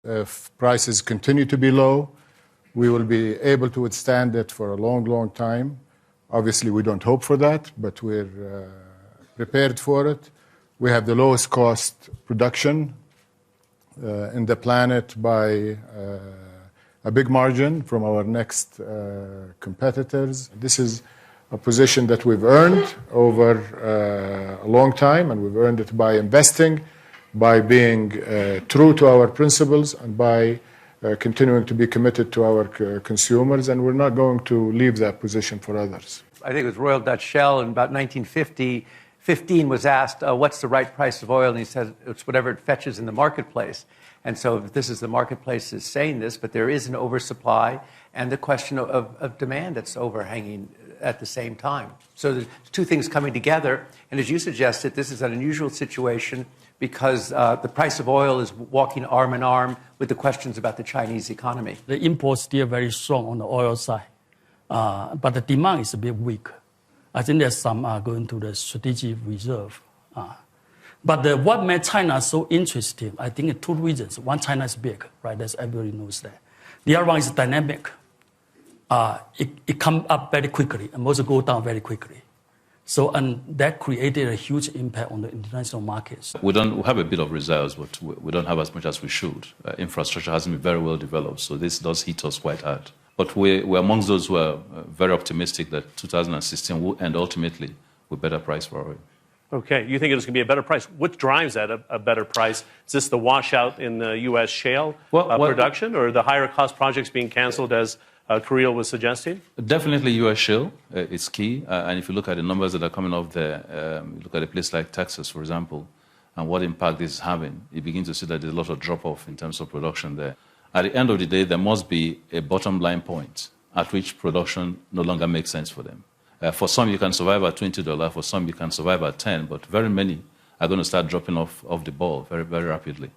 If prices continue to be low, we will be able to withstand it for a long, long time. Obviously, we don't hope for that, but we're prepared for it. We have the lowest cost production in the planet by a big margin from our next competitors. This is a position that we've earned over a long time, and we've earned it by investing, by being true to our principles, and by continuing to be committed to our consumers, and we're not going to leave that position for others. I think it was Royal Dutch Shell in about 1915 was asked, what's the right price of oil? And he said, it's whatever it fetches in the marketplace. And so this is the marketplace is saying this, but there is an oversupply and the question of demand that's overhanging at the same time. So there's two things coming together. And as you suggested, this is an unusual situation because the price of oil is walking arm in arm with the questions about the Chinese economy. The imports still very strong on the oil side, but the demand is a bit weak. I think there's some going to the strategic reserve. But what made China so interesting, I think two reasons. One, China is big, right? That's everybody knows that. The other one is dynamic. It comes up very quickly and also go down very quickly. So, and that created a huge impact on the international markets. We have a bit of reserves, but we don't have as much as we should. Infrastructure hasn't been very well developed, so this does hit us quite hard. But we're amongst those who are very optimistic that 2016 will end ultimately with better price for oil. Okay, you think it's going to be a better price. What drives that, a better price? Is this the washout in the U.S. shale production, or the higher cost projects being canceled, as Kirill was suggesting? Definitely U.S. shale is key. And if you look at the numbers that are coming off there, you look at a place like Texas, for example, and what impact this is having, you begin to see that there's a lot of drop-off in terms of production there. At the end of the day, there must be a bottom line point at which production no longer makes sense for them. For some, you can survive at $20. For some, you can survive at $10. But very many are going to start dropping off the ball very, very rapidly.